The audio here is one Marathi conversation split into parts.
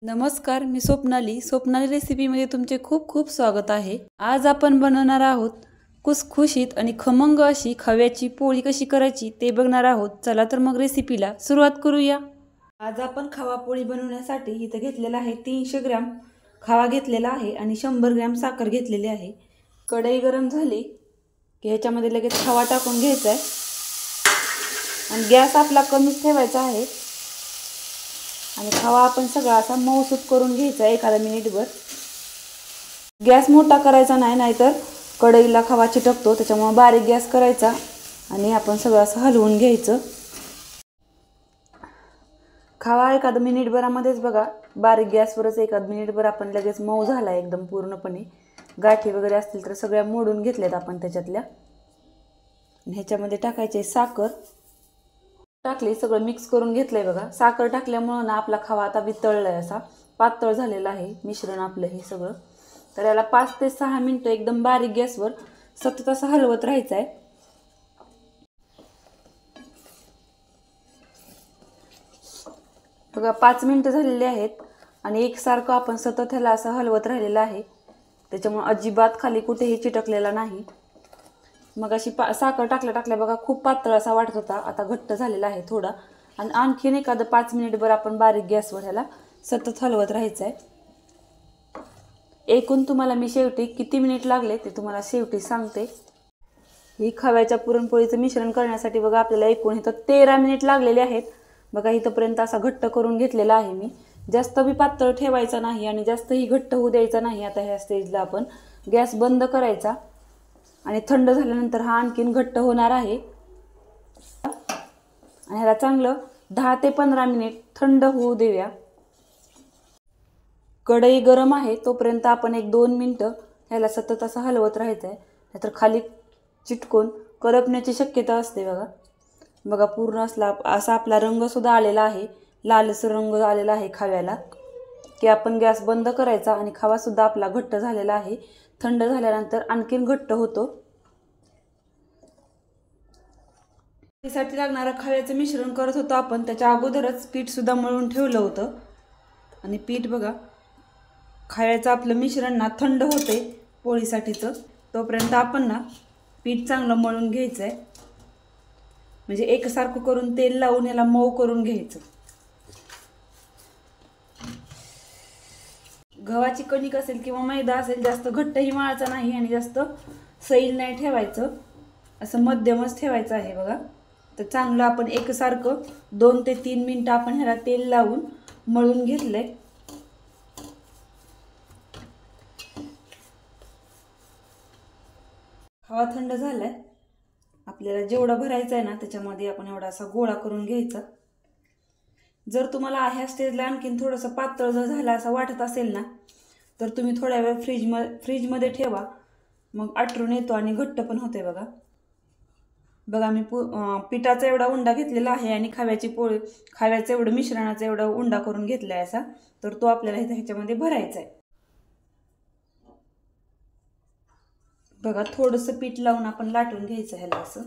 नमस्कार, मी स्वप्नाली रेसिपीमध्ये तुमचे खूप खूप स्वागत आहे। आज आपण बनवणार आहोत खुसखुशीत आणि खमंग अशी खव्याची पोळी कशी करायची ते बघणार आहोत। चला तर मग रेसिपीला सुरुवात करूया। आज आपण खवा पोळी बनवण्यासाठी इथे घेतलेला आहे 300 ग्रॅम खवा घेतलेला आहे आणि 100 ग्रॅम साखर घेतलेली आहे। कढई गरम झाली की ह्याच्यामध्ये लगेच खवा टाकून घ्यायचा आहे आणि गॅस आपला कमीच ठेवायचा आहे आणि खवा आपण सगळा असा मऊसूत करून घ्यायचा एखादा मिनिटभर। गॅस मोठा करायचा नाही, नाहीतर कढईला खवा चिटकतो, त्याच्यामुळे बारीक गॅस करायचा आणि आपण सगळं असं हलवून घ्यायचं। खवा एखादा मिनिटभरामध्येच बघा बारीक गॅसवरच एखाद मिनिटभर आपण लगेच मऊ झाला एकदम पूर्णपणे। गाठी वगैरे असतील तर सगळ्या मोडून घेतल्यात आपण त्याच्यातल्या। ह्याच्यामध्ये टाकायचे साखर टाकली, सगळं मिक्स करून घेतलंय बघा। साखर टाकल्यामुळे ना आपला खवा आता वितळलाय, असा पातळ झालेला आहे मिश्रण आपलं हे सगळं। तर याला 5 ते 6 मिनिटं एकदम बारीक गॅसवर सतत असं हलवत राहायचं आहे। बघा 5 मिनिटं झालेली आहेत आणि एकसारखं आपण सतत ह्याला असं हलवत राहिलेलं आहे, त्याच्यामुळे अजिबात खाली कुठेही चिटकलेला नाही। मग अशी साखर टाकल्या बघा खूप पातळ असा वाटत होता, आता घट्ट झालेला आहे थोडा। आणि आणखीन एखादं 5 मिनिटभर आपण बारीक गॅसवर ह्याला सतत हलवत राहायचं आहे। एकूण तुम्हाला मी शेवटी किती मिनिट लागले ते तुम्हाला शेवटी सांगते। ही खव्याच्या पुरणपोळीचं मिश्रण करण्यासाठी बघा आपल्याला एकूण इथं 13 मिनिट लागलेले आहेत। बघा इथंपर्यंत असा घट्ट करून घेतलेला आहे मी। जास्त बी पातळ ठेवायचा नाही आणि जास्तही घट्ट होऊ द्यायचा नाही। आता ह्या स्टेजला आपण गॅस बंद करायचा आणि थंड झाल्यानंतर हा आणखीन घट्ट होणार आहे आणि ह्याला चांगलं 10 ते 15 मिनिट थंड होऊ देऊया। कढई गरम आहे तोपर्यंत आपण 1-2 मिनिटं ह्याला सतत असं हलवत राहायचं आहे, नाहीतर खाली चिटकून करपण्याची शक्यता असते बघा। बघा पूर्ण असा आपला रंग सुद्धा आलेला आहे, लालसर रंग आलेला आहे खव्याला। की आपण गॅस बंद करायचा आणि खवा सुद्धा आपला घट्ट झालेला आहे। थंड झाल्यानंतर आणखीन घट्ट होतो। त्यासाठी लागणारं खव्याचं मिश्रण करत होतो आपण, त्याच्या अगोदरच पीठ सुद्धा मळून ठेवलं होतं आणि पीठ बघा खव्याचं आपलं मिश्रण ना थंड होते पोळीसाठीचं, तोपर्यंत आपण ना पीठ चांगलं मळून घ्यायचं आहे। म्हणजे एकसारखं करून तेल लावून याला मऊ करून घ्यायचं। गव्हाची कणिक असेल किंवा मैदा असेल जास्त घट्टही मळायचा नाही आणि जास्त सैल नाही ठेवायचं, असं मध्यमच ठेवायचं आहे बघा। तर चांगलं आपण एकसारखं 2 ते 3 मिनिटं आपण ह्याला तेल लावून मळून घेतलंय। खवा थंड झालाय, आपल्याला जेवढा भरायचा आहे ना त्याच्यामध्ये आपण एवढा असा गोळा करून घ्यायचा। जर तुम्हाला ह्या स्टेजला आणखीन थोडंसं पातळ जर झालं असं वाटत असेल ना तर तुम्ही थोड्या वेळ फ्रीजमध्ये ठेवा, मग आटरून येतो आणि घट्ट पण होते बघा। बघा मी पिठाचा एवढा उंडा घेतलेला आहे आणि खव्याचं एवढं मिश्रणाचा एवढा उंडा करून घेतलाय असा, तर तो आपल्याला ह्याच्यामध्ये भरायचा आहे। बघा थोडंसं पीठ लावून आपण लाटून घ्यायचं ह्याला असं।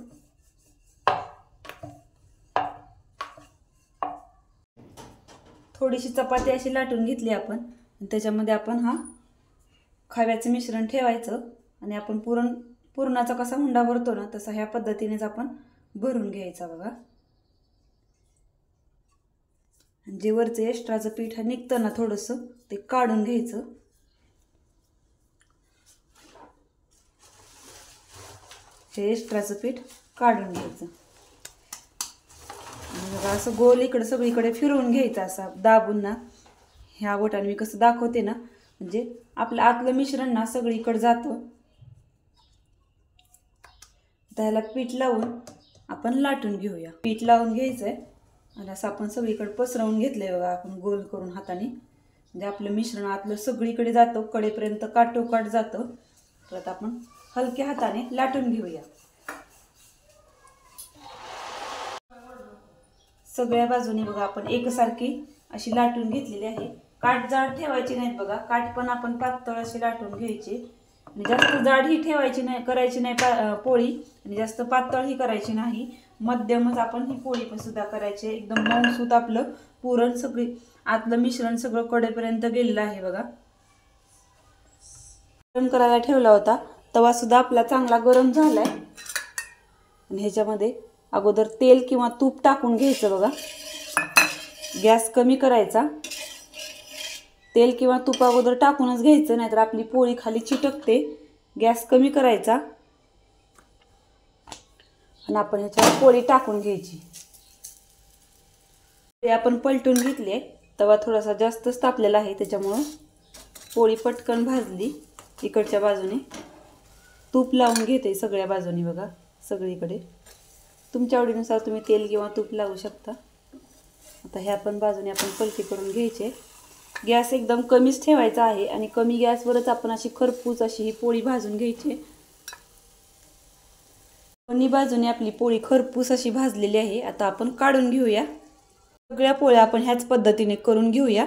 थोडीशी चपाती अशी लाटून घेतली आपण आणि त्याच्यामध्ये आपण हा खव्याचं मिश्रण ठेवायचं आणि आपण पुरणाचा कसा हुंडा भरतो ना तसा ह्या पद्धतीनेच आपण भरून घ्यायचा बघा। आणि जे वरचं एक्स्ट्राचं पीठ निघतं ना थोडंसं ते काढून घ्यायचं। हे एक्स्ट्राचं पीठ काढून घ्यायचं आणि बघा असं गोल इकडे सगळीकडे फिरवून घ्यायचं असा दाबून ना। ह्या बोटाने मी कसं दाखवते ना, म्हणजे आपलं आतलं मिश्रण ना सगळीकडे जातं। त्याला पीठ लावून आपण लाटून घेऊया। पीठ लावून घ्यायचंय आणि असं आपण सगळीकडे पसरवून घेतलंय बघा आपण गोल करून हाताने, म्हणजे आपलं मिश्रण आतलं सगळीकडे जातं, कडेपर्यंत काटोकाट जातं। तर आता आपण हलक्या हाताने लाटून घेऊया। सगळ्या बाजूने बघा आपण एकसारखी अशी लाटून घेतलेली आहे। काठ जाड ठेवायची नाहीत बघा, काठ पण आपण पातळ अशी लाटून घ्यायची आणि जास्त जाड ही ठेवायची नाही, करायची नाही पोळी आणि जास्त पातळ ही करायची नाही। मध्यमच आपण ही पोळी पण सुद्धा करायची आहे। एकदम मऊसूत आपलं पुरण सगळी आतलं मिश्रण सगळं कडेपर्यंत गेलेलं आहे बघा। गरम करायला ठेवला होता, तवा सुद्धा आपला चांगला गरम झालाय आणि ह्याच्यामध्ये अगोदर तेल किंवा तूप टाकून घ्यायचं बघा। गॅस कमी करायचा, तेल किंवा तूप अगोदर टाकूनच घ्यायचं, नाहीतर आपली पोळी खाली चिटकते। गॅस कमी करायचा आणि आपण ह्याच्यावर पोळी टाकून घ्यायची। आपण पलटून घेतली, तवा थोडासा जास्तच तापलेला आहे त्याच्यामुळे पोळी पटकन भाजली। इकडच्या बाजूने तूप लावून घेते सगळ्या बाजूनी बघा, सगळीकडे तुमच्या आवडीनुसार तुम्ही तेल किंवा तूप लावू शकता। आता ह्या पण बाजूने आपण पलटी करून घ्यायचे। गॅस एकदम कमीच ठेवायचा आहे आणि कमी गॅसवरच आपण अशी खरपूस अशी ही पोळी भाजून घ्यायची। दोन्ही बाजूने आपली पोळी खरपूस अशी भाजलेली आहे। आता आपण काढून घेऊया। सगळ्या पोळ्या आपण ह्याच पद्धतीने करून घेऊया।